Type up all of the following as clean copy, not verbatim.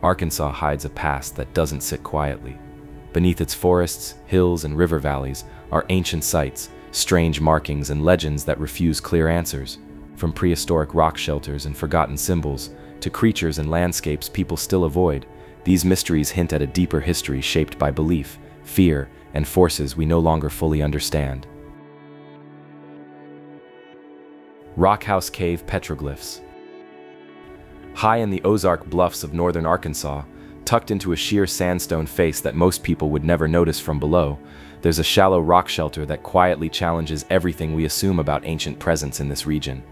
Arkansas hides a past that doesn't sit quietly. Beneath its forests, hills, and river valleys are ancient sites, strange markings, and legends that refuse clear answers. From prehistoric rock shelters and forgotten symbols to creatures and landscapes people still avoid, these mysteries hint at a deeper history shaped by belief, fear, and forces we no longer fully understand. Rockhouse Cave Petroglyphs. High in the Ozark bluffs of northern Arkansas, tucked into a sheer sandstone face that most people would never notice from below, there's a shallow rock shelter that quietly challenges everything we assume about ancient presence in this region.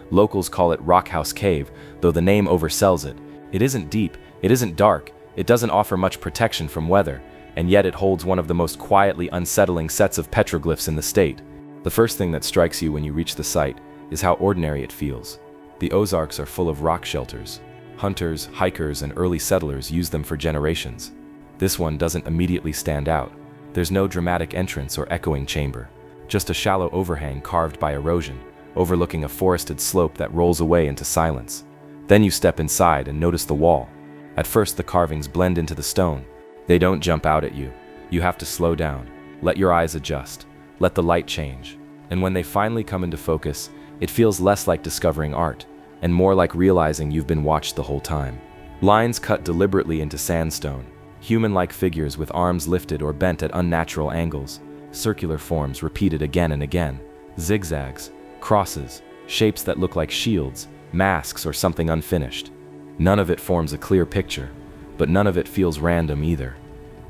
Locals call it Rockhouse Cave, though the name oversells it. It isn't deep, it isn't dark, it doesn't offer much protection from weather, and yet it holds one of the most quietly unsettling sets of petroglyphs in the state. The first thing that strikes you when you reach the site is how ordinary it feels. The Ozarks are full of rock shelters. Hunters, hikers, and early settlers used them for generations. This one doesn't immediately stand out. There's no dramatic entrance or echoing chamber, just a shallow overhang carved by erosion, overlooking a forested slope that rolls away into silence. Then you step inside and notice the wall. At first the carvings blend into the stone. They don't jump out at you. You have to slow down, let your eyes adjust, let the light change. And when they finally come into focus, it feels less like discovering art, and more like realizing you've been watched the whole time. Lines cut deliberately into sandstone, human-like figures with arms lifted or bent at unnatural angles, circular forms repeated again and again, zigzags, crosses, shapes that look like shields, masks, or something unfinished. None of it forms a clear picture, but none of it feels random either.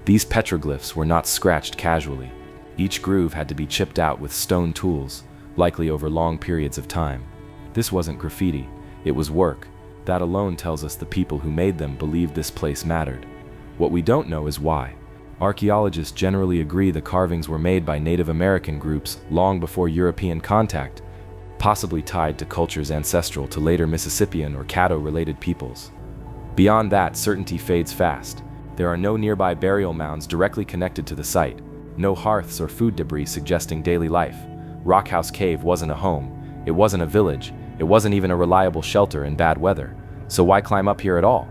These petroglyphs were not scratched casually. Each groove had to be chipped out with stone tools, likely over long periods of time. This wasn't graffiti, it was work. That alone tells us the people who made them believed this place mattered. What we don't know is why. Archaeologists generally agree the carvings were made by Native American groups long before European contact, possibly tied to cultures ancestral to later Mississippian or Caddo-related peoples. Beyond that, certainty fades fast. There are no nearby burial mounds directly connected to the site, no hearths or food debris suggesting daily life. Rockhouse Cave wasn't a home, it wasn't a village, it wasn't even a reliable shelter in bad weather. So why climb up here at all?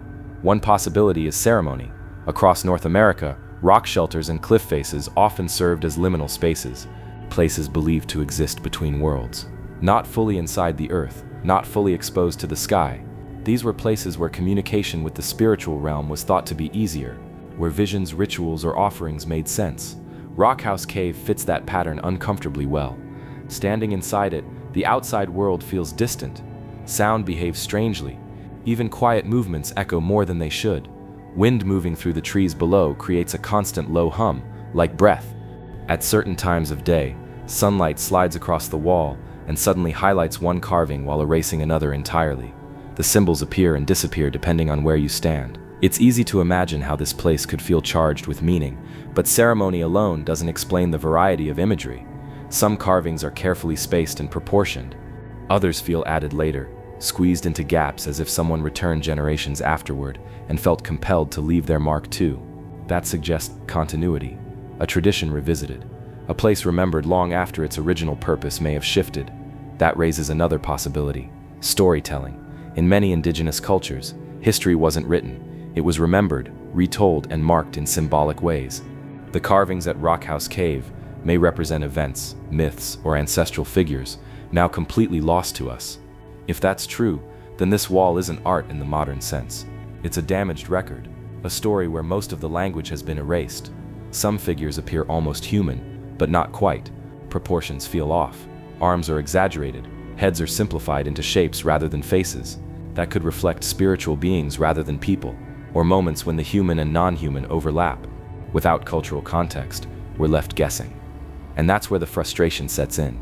One possibility is ceremony. Across North America, rock shelters and cliff faces often served as liminal spaces, places believed to exist between worlds. Not fully inside the earth, not fully exposed to the sky. These were places where communication with the spiritual realm was thought to be easier, where visions, rituals, or offerings made sense. Rockhouse Cave fits that pattern uncomfortably well. Standing inside it, the outside world feels distant. Sound behaves strangely. Even quiet movements echo more than they should. Wind moving through the trees below creates a constant low hum, like breath. At certain times of day, sunlight slides across the wall and suddenly highlights one carving while erasing another entirely. The symbols appear and disappear depending on where you stand. It's easy to imagine how this place could feel charged with meaning, but ceremony alone doesn't explain the variety of imagery. Some carvings are carefully spaced and proportioned. Others feel added later, squeezed into gaps as if someone returned generations afterward and felt compelled to leave their mark too. That suggests continuity, a tradition revisited, a place remembered long after its original purpose may have shifted. That raises another possibility: storytelling. In many indigenous cultures, history wasn't written, it was remembered, retold, and marked in symbolic ways. The carvings at Rockhouse Cave may represent events, myths, or ancestral figures, now completely lost to us. If that's true, then this wall isn't art in the modern sense. It's a damaged record, a story where most of the language has been erased. Some figures appear almost human, but not quite. Proportions feel off. Arms are exaggerated, heads are simplified into shapes rather than faces. That could reflect spiritual beings rather than people, or moments when the human and non-human overlap. Without cultural context, we're left guessing. And that's where the frustration sets in.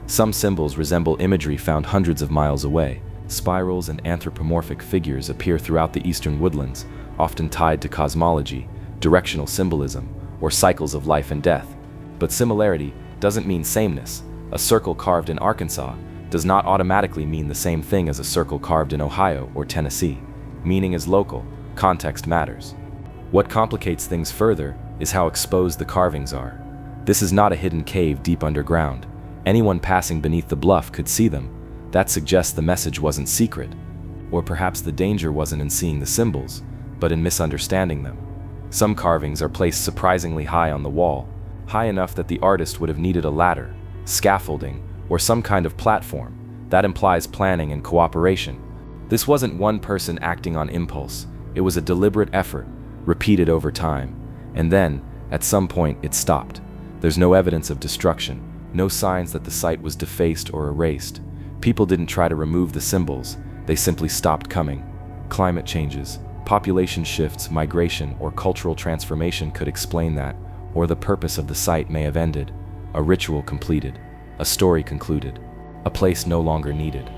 Some symbols resemble imagery found hundreds of miles away. Spirals and anthropomorphic figures appear throughout the eastern woodlands, often tied to cosmology, directional symbolism, or cycles of life and death. But similarity doesn't mean sameness. A circle carved in Arkansas does not automatically mean the same thing as a circle carved in Ohio or Tennessee. Meaning is local, context matters. What complicates things further is how exposed the carvings are. This is not a hidden cave deep underground. Anyone passing beneath the bluff could see them. That suggests the message wasn't secret. Or perhaps the danger wasn't in seeing the symbols. but in misunderstanding them. Some carvings are placed surprisingly high on the wall, high enough that the artist would have needed a ladder, scaffolding, or some kind of platform. That implies planning and cooperation. This wasn't one person acting on impulse. It was a deliberate effort, repeated over time. And then, at some point, it stopped. There's no evidence of destruction, no signs that the site was defaced or erased. People didn't try to remove the symbols, they simply stopped coming. Climate changes, population shifts, migration, or cultural transformation could explain that, or the purpose of the site may have ended. A ritual completed, a story concluded, a place no longer needed.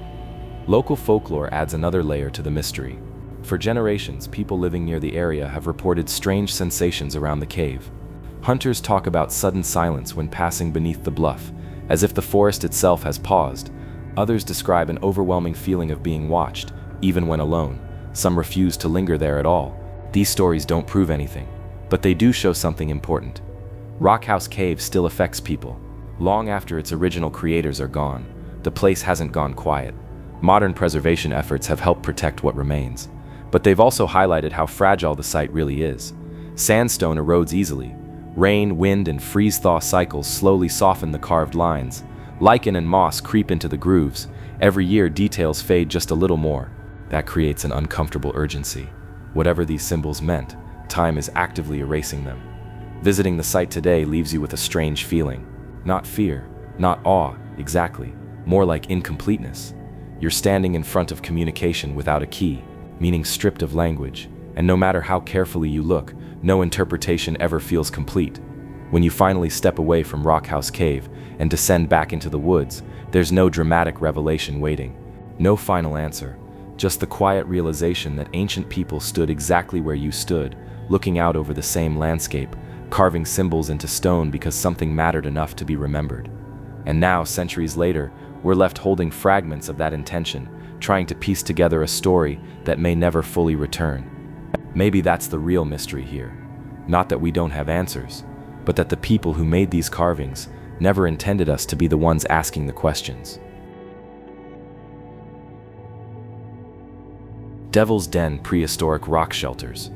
Local folklore adds another layer to the mystery. For generations, people living near the area have reported strange sensations around the cave. Hunters talk about sudden silence when passing beneath the bluff, as if the forest itself has paused. Others describe an overwhelming feeling of being watched, even when alone. Some refuse to linger there at all. These stories don't prove anything, but they do show something important. Rockhouse Cave still affects people. Long after its original creators are gone, the place hasn't gone quiet. Modern preservation efforts have helped protect what remains, but they've also highlighted how fragile the site really is. Sandstone erodes easily. Rain, wind, and freeze-thaw cycles slowly soften the carved lines. Lichen and moss creep into the grooves. Every year, details fade just a little more. That creates an uncomfortable urgency. Whatever these symbols meant, time is actively erasing them. Visiting the site today leaves you with a strange feeling. Not fear, not awe, exactly. More like incompleteness. You're standing in front of communication without a key, meaning stripped of language, and no matter how carefully you look, no interpretation ever feels complete. When you finally step away from Rockhouse Cave and descend back into the woods, there's no dramatic revelation waiting. No final answer, just the quiet realization that ancient people stood exactly where you stood, looking out over the same landscape, carving symbols into stone because something mattered enough to be remembered. And now, centuries later, we're left holding fragments of that intention, trying to piece together a story that may never fully return. Maybe that's the real mystery here. Not that we don't have answers, but that the people who made these carvings never intended us to be the ones asking the questions. Devil's Den Prehistoric Rock Shelters.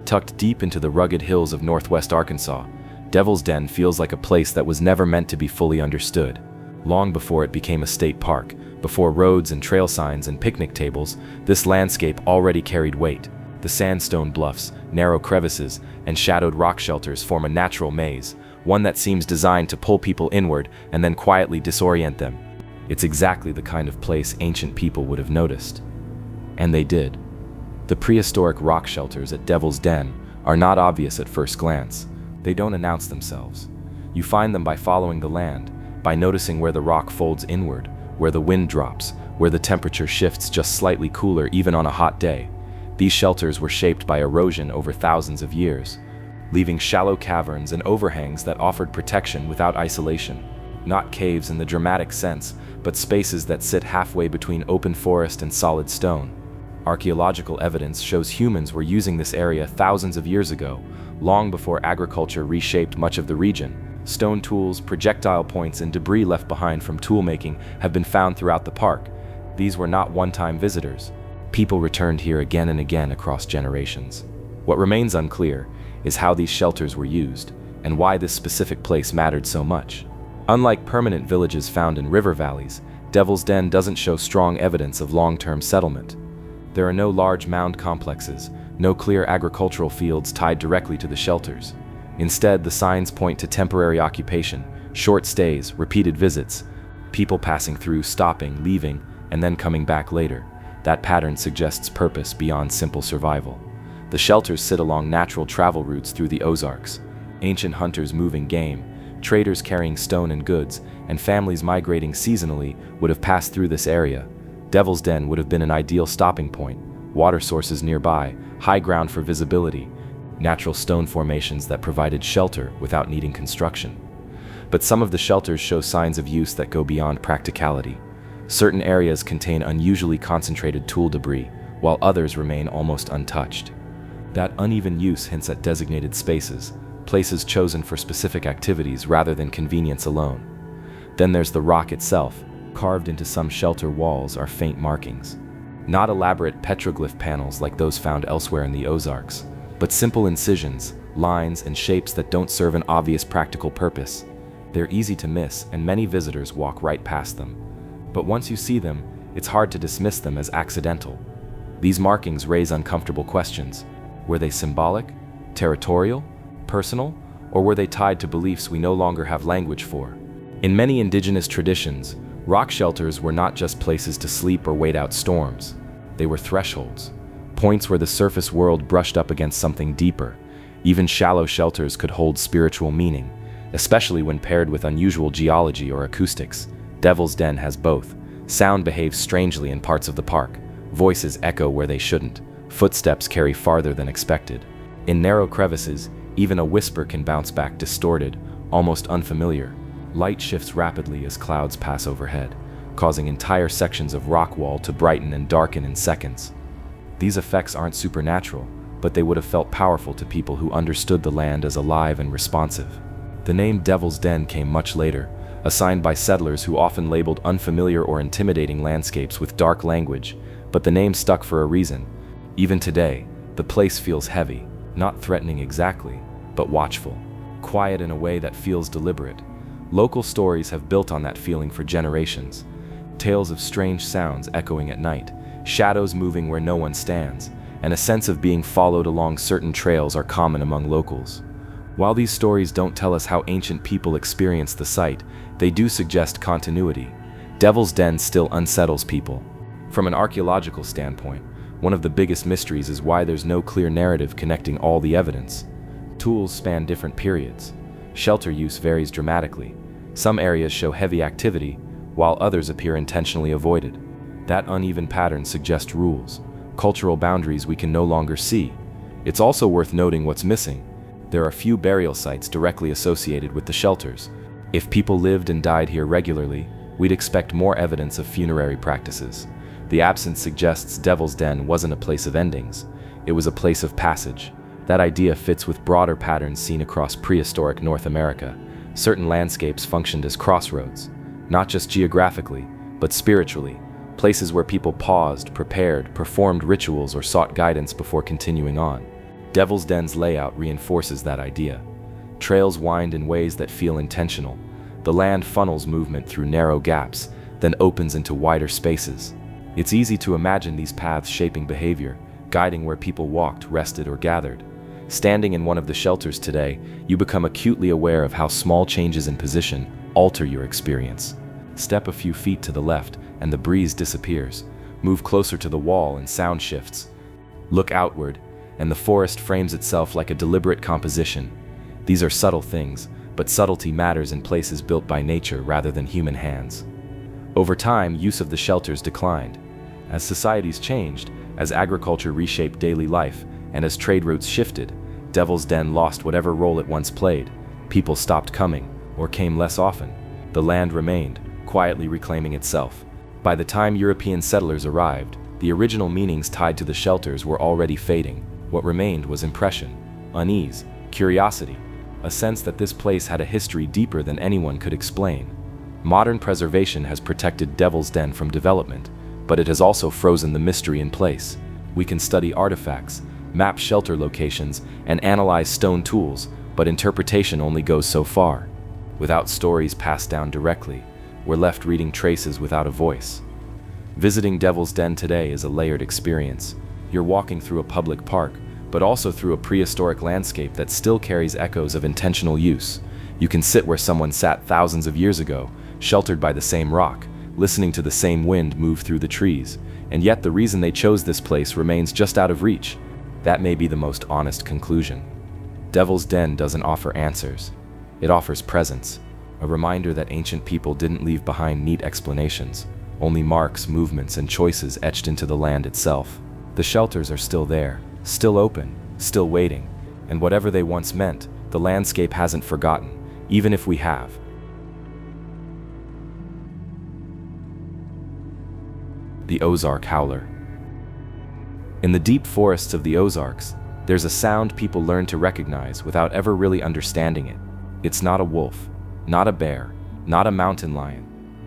Tucked deep into the rugged hills of northwest Arkansas, Devil's Den feels like a place that was never meant to be fully understood. Long before it became a state park, before roads and trail signs and picnic tables, this landscape already carried weight. The sandstone bluffs, narrow crevices, and shadowed rock shelters form a natural maze, one that seems designed to pull people inward and then quietly disorient them. It's exactly the kind of place ancient people would have noticed. And they did. The prehistoric rock shelters at Devil's Den are not obvious at first glance. They don't announce themselves. You find them by following the land, by noticing where the rock folds inward, where the wind drops, where the temperature shifts just slightly cooler even on a hot day. These shelters were shaped by erosion over thousands of years, leaving shallow caverns and overhangs that offered protection without isolation. Not caves in the dramatic sense, but spaces that sit halfway between open forest and solid stone. Archaeological evidence shows humans were using this area thousands of years ago, long before agriculture reshaped much of the region. Stone tools, projectile points, and debris left behind from toolmaking have been found throughout the park. These were not one-time visitors. People returned here again and again across generations. What remains unclear is how these shelters were used, and why this specific place mattered so much. Unlike permanent villages found in river valleys, Devil's Den doesn't show strong evidence of long-term settlement. There are no large mound complexes, no clear agricultural fields tied directly to the shelters. Instead, the signs point to temporary occupation, short stays, repeated visits, people passing through, stopping, leaving, and then coming back later. That pattern suggests purpose beyond simple survival. The shelters sit along natural travel routes through the Ozarks. Ancient hunters moving game, traders carrying stone and goods, and families migrating seasonally would have passed through this area. Devil's Den would have been an ideal stopping point. Water sources nearby, high ground for visibility, natural stone formations that provided shelter without needing construction. But some of the shelters show signs of use that go beyond practicality. Certain areas contain unusually concentrated tool debris, while others remain almost untouched. That uneven use hints at designated spaces, places chosen for specific activities rather than convenience alone. Then there's the rock itself. Carved into some shelter walls are faint markings. Not elaborate petroglyph panels like those found elsewhere in the Ozarks, but simple incisions, lines, and shapes that don't serve an obvious practical purpose. They're easy to miss, and many visitors walk right past them. But once you see them, it's hard to dismiss them as accidental. These markings raise uncomfortable questions. Were they symbolic, territorial, personal, or were they tied to beliefs we no longer have language for? In many indigenous traditions, rock shelters were not just places to sleep or wait out storms. They were thresholds, points where the surface world brushed up against something deeper. Even shallow shelters could hold spiritual meaning, especially when paired with unusual geology or acoustics. Devil's Den has both. Sound behaves strangely in parts of the park. Voices echo where they shouldn't. Footsteps carry farther than expected. In narrow crevices, even a whisper can bounce back distorted, almost unfamiliar. Light shifts rapidly as clouds pass overhead, causing entire sections of rock wall to brighten and darken in seconds. These effects aren't supernatural, but they would have felt powerful to people who understood the land as alive and responsive. The name Devil's Den came much later, assigned by settlers who often labeled unfamiliar or intimidating landscapes with dark language, but the name stuck for a reason. Even today, the place feels heavy, not threatening exactly, but watchful, quiet in a way that feels deliberate. Local stories have built on that feeling for generations. Tales of strange sounds echoing at night, shadows moving where no one stands, and a sense of being followed along certain trails are common among locals. While these stories don't tell us how ancient people experienced the site, they do suggest continuity. Devil's Den still unsettles people. From an archaeological standpoint, one of the biggest mysteries is why there's no clear narrative connecting all the evidence. Tools span different periods. Shelter use varies dramatically. Some areas show heavy activity, while others appear intentionally avoided. That uneven pattern suggests rules, cultural boundaries we can no longer see. It's also worth noting what's missing. There are few burial sites directly associated with the shelters. If people lived and died here regularly, we'd expect more evidence of funerary practices. The absence suggests Devil's Den wasn't a place of endings. It was a place of passage. That idea fits with broader patterns seen across prehistoric North America. Certain landscapes functioned as crossroads, not just geographically, but spiritually, places where people paused, prepared, performed rituals, or sought guidance before continuing on. Devil's Den's layout reinforces that idea. Trails wind in ways that feel intentional. The land funnels movement through narrow gaps, then opens into wider spaces. It's easy to imagine these paths shaping behavior, guiding where people walked, rested, or gathered. Standing in one of the shelters today, you become acutely aware of how small changes in position alter your experience. Step a few feet to the left, and the breeze disappears. Move closer to the wall, and sound shifts. Look outward, and the forest frames itself like a deliberate composition. These are subtle things, but subtlety matters in places built by nature rather than human hands. Over time, use of the shelters declined. As societies changed, as agriculture reshaped daily life, and as trade routes shifted, Devil's Den lost whatever role it once played. People stopped coming, or came less often. The land remained, quietly reclaiming itself. By the time European settlers arrived, the original meanings tied to the shelters were already fading. What remained was impression, unease, curiosity, a sense that this place had a history deeper than anyone could explain. Modern preservation has protected Devil's Den from development, but it has also frozen the mystery in place. We can study artifacts, map shelter locations, and analyze stone tools, but interpretation only goes so far. Without stories passed down directly, we're left reading traces without a voice. Visiting Devil's Den today is a layered experience. You're walking through a public park, but also through a prehistoric landscape that still carries echoes of intentional use. You can sit where someone sat thousands of years ago, sheltered by the same rock, listening to the same wind move through the trees, and yet the reason they chose this place remains just out of reach. That may be the most honest conclusion. Devil's Den doesn't offer answers. It offers presence, a reminder that ancient people didn't leave behind neat explanations, only marks, movements, and choices etched into the land itself. The shelters are still there, still open, still waiting, and whatever they once meant, the landscape hasn't forgotten, even if we have. The Ozark Howler. In the deep forests of the Ozarks, there's a sound people learn to recognize without ever really understanding it. It's not a wolf, not a bear, not a mountain lion.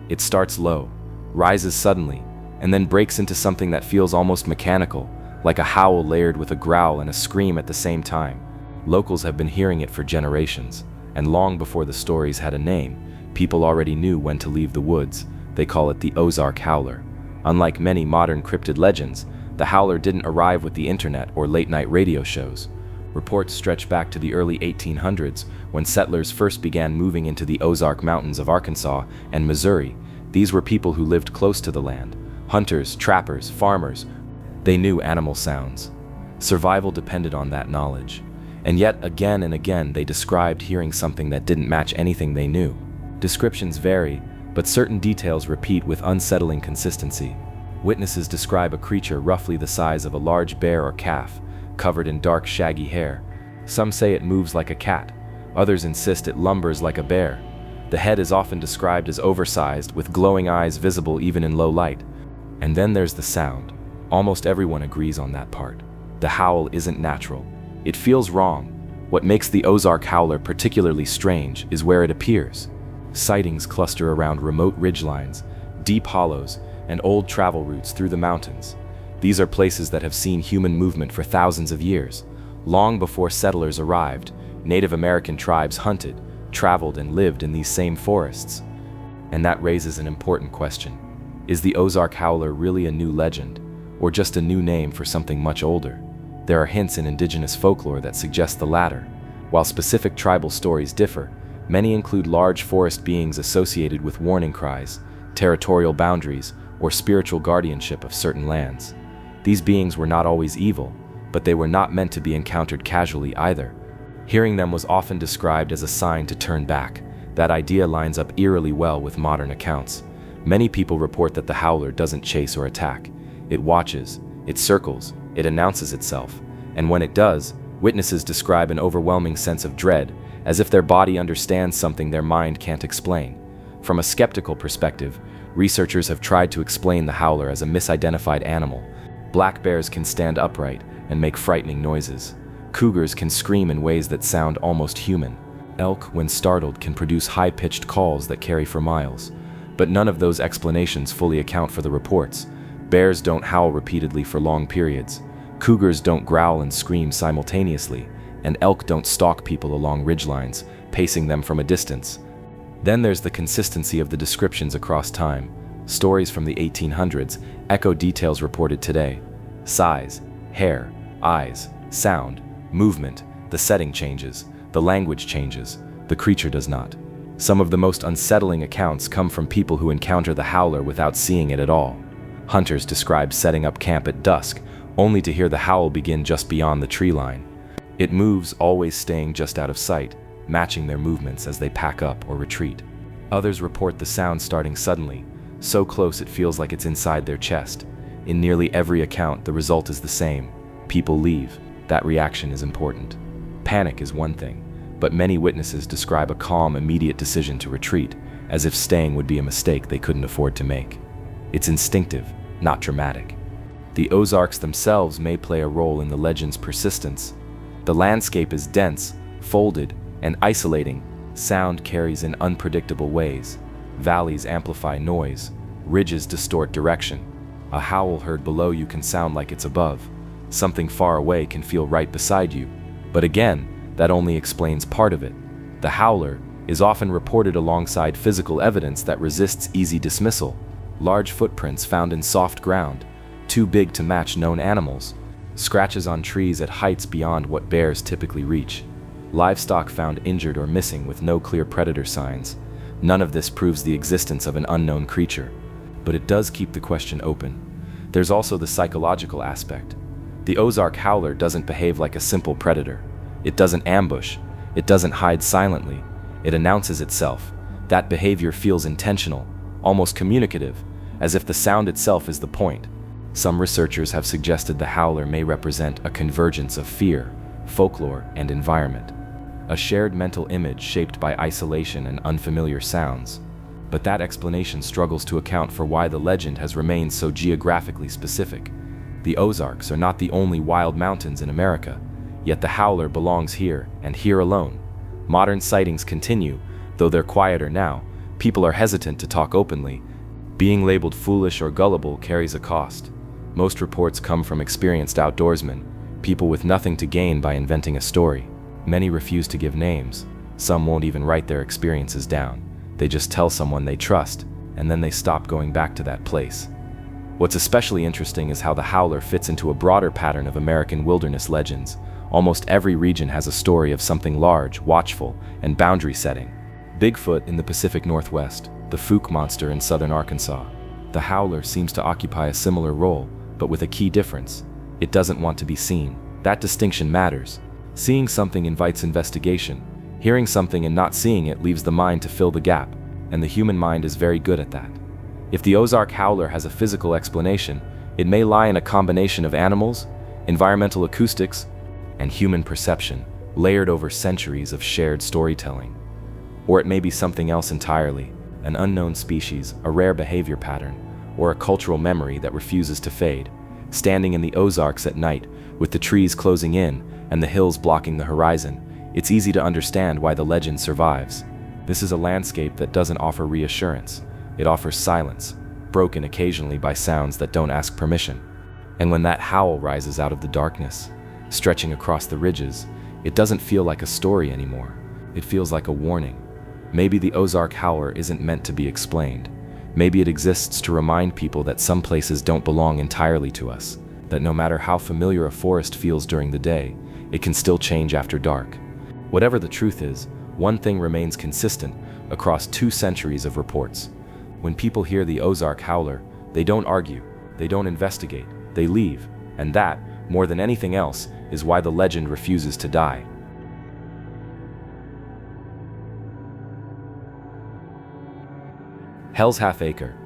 It starts low, rises suddenly, and then breaks into something that feels almost mechanical, like a howl layered with a growl and a scream at the same time. Locals have been hearing it for generations, and long before the stories had a name, people already knew when to leave the woods. They call it the Ozark Howler. Unlike many modern cryptid legends, the howler didn't arrive with the internet or late-night radio shows. Reports stretch back to the early 1800s when settlers first began moving into the Ozark Mountains of Arkansas and Missouri. These were people who lived close to the land. Hunters, trappers, farmers. They knew animal sounds. Survival depended on that knowledge. And yet, again and again, they described hearing something that didn't match anything they knew. Descriptions vary, but certain details repeat with unsettling consistency. Witnesses describe a creature roughly the size of a large bear or calf, covered in dark, shaggy hair. Some say it moves like a cat. Others insist it lumbers like a bear. The head is often described as oversized, with glowing eyes visible even in low light. And then there's the sound. Almost everyone agrees on that part. The howl isn't natural. It feels wrong. What makes the Ozark Howler particularly strange is where it appears. Sightings cluster around remote ridgelines, deep hollows, and old travel routes through the mountains. These are places that have seen human movement for thousands of years. Long before settlers arrived, Native American tribes hunted, traveled, and lived in these same forests. And that raises an important question. Is the Ozark Howler really a new legend, or just a new name for something much older? There are hints in indigenous folklore that suggest the latter. While specific tribal stories differ, many include large forest beings associated with warning cries, territorial boundaries, or spiritual guardianship of certain lands. These beings were not always evil, but they were not meant to be encountered casually either. Hearing them was often described as a sign to turn back. That idea lines up eerily well with modern accounts. Many people report that the howler doesn't chase or attack. It watches, it circles, it announces itself, and when it does, witnesses describe an overwhelming sense of dread, as if their body understands something their mind can't explain. From a skeptical perspective, researchers have tried to explain the howler as a misidentified animal. Black bears can stand upright and make frightening noises. Cougars can scream in ways that sound almost human. Elk, when startled, can produce high-pitched calls that carry for miles. But none of those explanations fully account for the reports. Bears don't howl repeatedly for long periods. Cougars don't growl and scream simultaneously, and elk don't stalk people along ridgelines, pacing them from a distance. Then there's the consistency of the descriptions across time. Stories from the 1800s echo details reported today. Size, hair, eyes, sound, movement, the setting changes, the language changes, the creature does not. Some of the most unsettling accounts come from people who encounter the howler without seeing it at all. Hunters describe setting up camp at dusk, only to hear the howl begin just beyond the tree line. It moves, always staying just out of sight, matching their movements as they pack up or retreat. Others report the sound starting suddenly, so close it feels like it's inside their chest. In nearly every account, the result is the same. People leave. That reaction is important. Panic is one thing, but many witnesses describe a calm, immediate decision to retreat, as if staying would be a mistake they couldn't afford to make. It's instinctive, not dramatic. The Ozarks themselves may play a role in the legend's persistence. The landscape is dense, folded, and isolating. Sound carries in unpredictable ways. Valleys amplify noise. Ridges distort direction. A howl heard below you can sound like it's above. Something far away can feel right beside you. But again, that only explains part of it. The howler is often reported alongside physical evidence that resists easy dismissal. Large footprints found in soft ground, too big to match known animals. Scratches on trees at heights beyond what bears typically reach. Livestock found injured or missing with no clear predator signs. None of this proves the existence of an unknown creature. But it does keep the question open. There's also the psychological aspect. The Ozark Howler doesn't behave like a simple predator. It doesn't ambush. It doesn't hide silently. It announces itself. That behavior feels intentional, almost communicative, as if the sound itself is the point. Some researchers have suggested the howler may represent a convergence of fear, folklore, and environment. A shared mental image shaped by isolation and unfamiliar sounds. But that explanation struggles to account for why the legend has remained so geographically specific. The Ozarks are not the only wild mountains in America, yet the howler belongs here, and here alone. Modern sightings continue, though they're quieter now. People are hesitant to talk openly, Being labeled foolish or gullible carries a cost. Most reports come from experienced outdoorsmen, people with nothing to gain by inventing a story. Many refuse to give names. Some won't even write their experiences down. They just tell someone they trust, and then they stop going back to that place. What's especially interesting is how the Howler fits into a broader pattern of American wilderness legends. Almost every region has a story of something large, watchful, and boundary-setting. Bigfoot in the Pacific Northwest, the Fook monster in southern Arkansas. The Howler seems to occupy a similar role, but with a key difference. It doesn't want to be seen. That distinction matters. Seeing something invites investigation. Hearing something and not seeing it leaves the mind to fill the gap, and the human mind is very good at that. If the Ozark Howler has a physical explanation, it may lie in a combination of animals, environmental acoustics, and human perception, layered over centuries of shared storytelling. Or it may be something else entirely, an unknown species, a rare behavior pattern, or a cultural memory that refuses to fade. Standing in the Ozarks at night, with the trees closing in and the hills blocking the horizon, it's easy to understand why the legend survives. This is a landscape that doesn't offer reassurance. It offers silence, broken occasionally by sounds that don't ask permission. And when that howl rises out of the darkness, stretching across the ridges, it doesn't feel like a story anymore. It feels like a warning. Maybe the Ozark Howler isn't meant to be explained. Maybe it exists to remind people that some places don't belong entirely to us, that no matter how familiar a forest feels during the day, it can still change after dark. Whatever the truth is, one thing remains consistent across 2 centuries of reports. When people hear the Ozark Howler, they don't argue, they don't investigate, they leave, and that, more than anything else, is why the legend refuses to die. Hell's Halfacre.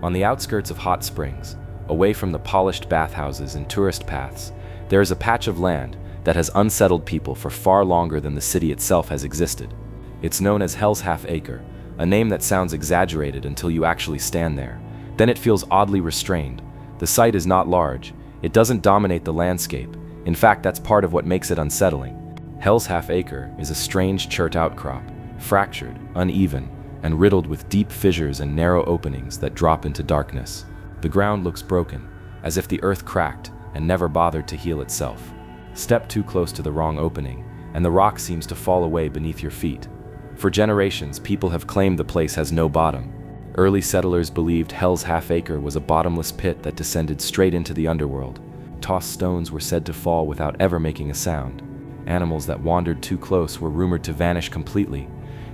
On the outskirts of hot springs, away from the polished bathhouses and tourist paths, there is a patch of land that has unsettled people for far longer than the city itself has existed. It's known as Hell's Halfacre, a name that sounds exaggerated until you actually stand there. Then it feels oddly restrained. The site is not large. It doesn't dominate the landscape. In fact, that's part of what makes it unsettling. Hell's Halfacre is a strange chert outcrop, fractured, uneven, and riddled with deep fissures and narrow openings that drop into darkness. The ground looks broken, as if the earth cracked and never bothered to heal itself. Step too close to the wrong opening, and the rock seems to fall away beneath your feet. For generations, people have claimed the place has no bottom. Early settlers believed Hell's Halfacre was a bottomless pit that descended straight into the underworld. Tossed stones were said to fall without ever making a sound. Animals that wandered too close were rumored to vanish completely.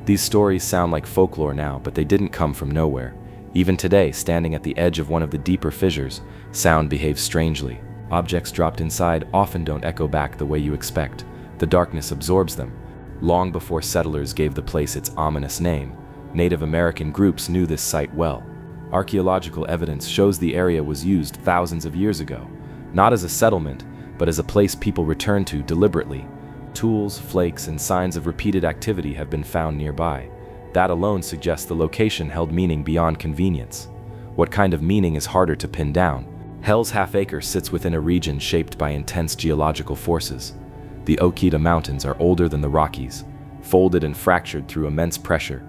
These stories sound like folklore now, but they didn't come from nowhere. Even today, standing at the edge of one of the deeper fissures, sound behaves strangely. Objects dropped inside often don't echo back the way you expect. The darkness absorbs them. Long before settlers gave the place its ominous name, Native American groups knew this site well. Archaeological evidence shows the area was used thousands of years ago, not as a settlement, but as a place people returned to deliberately. Tools, flakes, and signs of repeated activity have been found nearby. That alone suggests the location held meaning beyond convenience. What kind of meaning is harder to pin down? Hell's Halfacre sits within a region shaped by intense geological forces. The Ouachita Mountains are older than the Rockies, folded and fractured through immense pressure.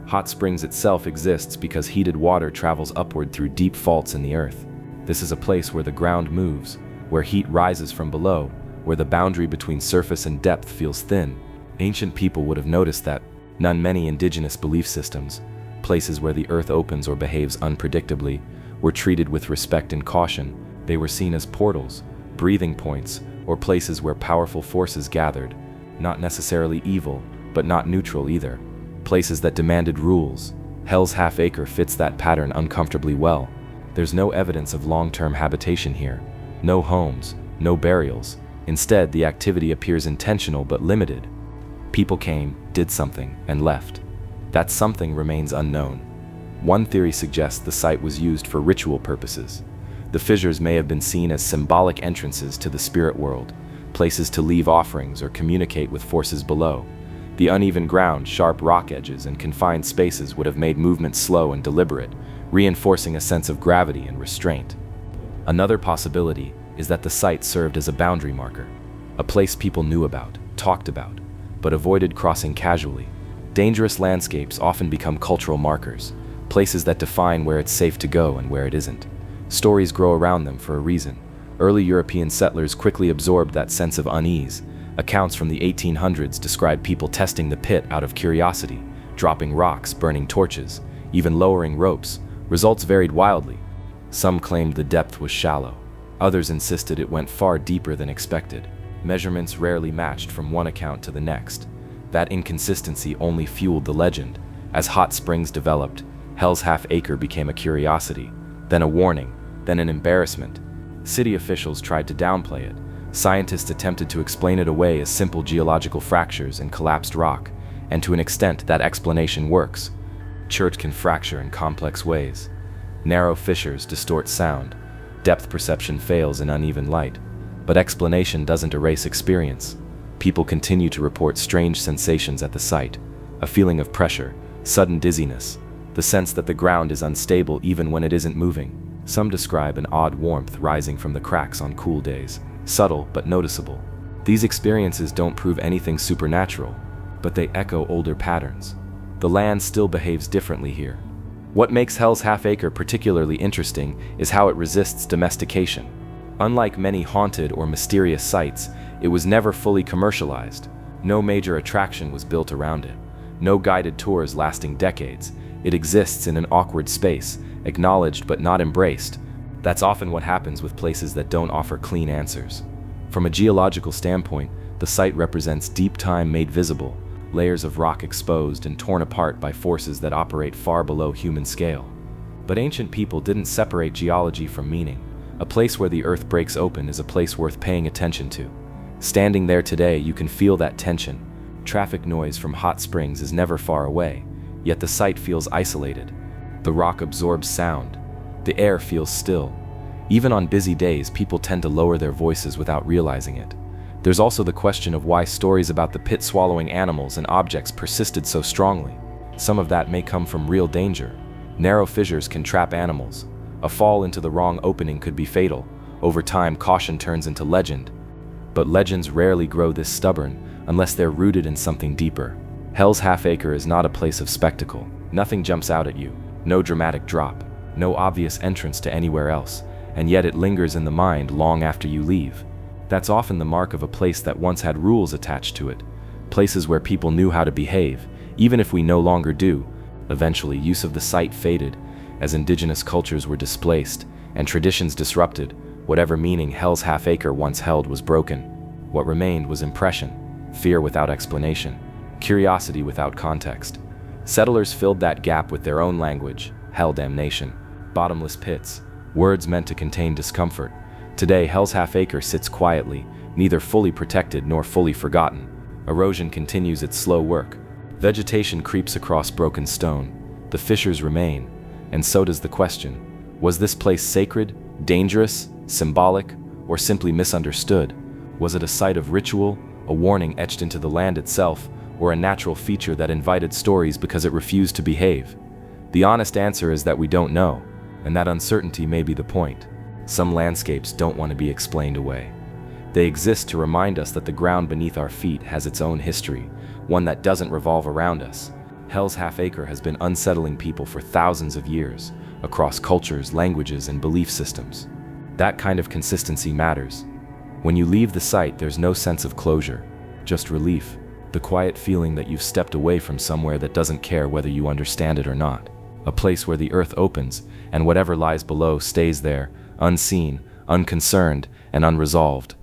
Hot Springs itself exists because heated water travels upward through deep faults in the earth. This is a place where the ground moves, where heat rises from below, where the boundary between surface and depth feels thin. Ancient people would have noticed that. Many indigenous belief systems, places where the earth opens or behaves unpredictably, were treated with respect and caution. They were seen as portals, breathing points, or places where powerful forces gathered, not necessarily evil, but not neutral either. Places that demanded rules. Hell's Halfacre fits that pattern uncomfortably well. There's no evidence of long-term habitation here. No homes, no burials. Instead, the activity appears intentional but limited. People came, did something, and left. That something remains unknown. One theory suggests the site was used for ritual purposes. The fissures may have been seen as symbolic entrances to the spirit world, places to leave offerings or communicate with forces below. The uneven ground, sharp rock edges, and confined spaces would have made movement slow and deliberate, reinforcing a sense of gravity and restraint. Another possibility is that the site served as a boundary marker, a place people knew about, talked about, but avoided crossing casually. Dangerous landscapes often become cultural markers, places that define where it's safe to go and where it isn't. Stories grow around them for a reason. Early European settlers quickly absorbed that sense of unease. Accounts from the 1800s describe people testing the pit out of curiosity, dropping rocks, burning torches, even lowering ropes. Results varied wildly. Some claimed the depth was shallow. Others insisted it went far deeper than expected. Measurements rarely matched from one account to the next. That inconsistency only fueled the legend. As hot springs developed, Hell's Halfacre became a curiosity, then a warning, then an embarrassment. City officials tried to downplay it. Scientists attempted to explain it away as simple geological fractures and collapsed rock, and to an extent that explanation works. Chert can fracture in complex ways. Narrow fissures distort sound. Depth perception fails in uneven light. But explanation doesn't erase experience. People continue to report strange sensations at the site. A feeling of pressure, sudden dizziness, the sense that the ground is unstable even when it isn't moving. Some describe an odd warmth rising from the cracks on cool days, subtle but noticeable. These experiences don't prove anything supernatural, but they echo older patterns. The land still behaves differently here. What makes Hell's Halfacre particularly interesting is how it resists domestication. Unlike many haunted or mysterious sites, it was never fully commercialized. No major attraction was built around it. No guided tours lasting decades. It exists in an awkward space, acknowledged but not embraced. That's often what happens with places that don't offer clean answers. From a geological standpoint, the site represents deep time made visible, layers of rock exposed and torn apart by forces that operate far below human scale. But ancient people didn't separate geology from meaning. A place where the earth breaks open is a place worth paying attention to. Standing there today, you can feel that tension. Traffic noise from hot springs is never far away, yet the site feels isolated. The rock absorbs sound. The air feels still. Even on busy days, people tend to lower their voices without realizing it. There's also the question of why stories about the pit swallowing animals and objects persisted so strongly. Some of that may come from real danger. Narrow fissures can trap animals. A fall into the wrong opening could be fatal. Over time, caution turns into legend. But legends rarely grow this stubborn unless they're rooted in something deeper. Hell's Halfacre is not a place of spectacle. Nothing jumps out at you. No dramatic drop. No obvious entrance to anywhere else. And yet it lingers in the mind long after you leave. That's often the mark of a place that once had rules attached to it. Places where people knew how to behave, even if we no longer do. Eventually, use of the site faded, as indigenous cultures were displaced and traditions disrupted. Whatever meaning Hell's Halfacre once held was broken. What remained was impression, fear without explanation, curiosity without context. Settlers filled that gap with their own language, hell damnation, bottomless pits, words meant to contain discomfort. Today, Hell's Halfacre sits quietly, neither fully protected nor fully forgotten. Erosion continues its slow work. Vegetation creeps across broken stone. The fissures remain. And so does the question, was this place sacred, dangerous, symbolic, or simply misunderstood? Was it a site of ritual, a warning etched into the land itself, or a natural feature that invited stories because it refused to behave? The honest answer is that we don't know, and that uncertainty may be the point. Some landscapes don't want to be explained away. They exist to remind us that the ground beneath our feet has its own history, one that doesn't revolve around us. Hell's Halfacre has been unsettling people for thousands of years, across cultures, languages, and belief systems. That kind of consistency matters. When you leave the site, there's no sense of closure, just relief, the quiet feeling that you've stepped away from somewhere that doesn't care whether you understand it or not. A place where the earth opens, and whatever lies below stays there, unseen, unconcerned, and unresolved.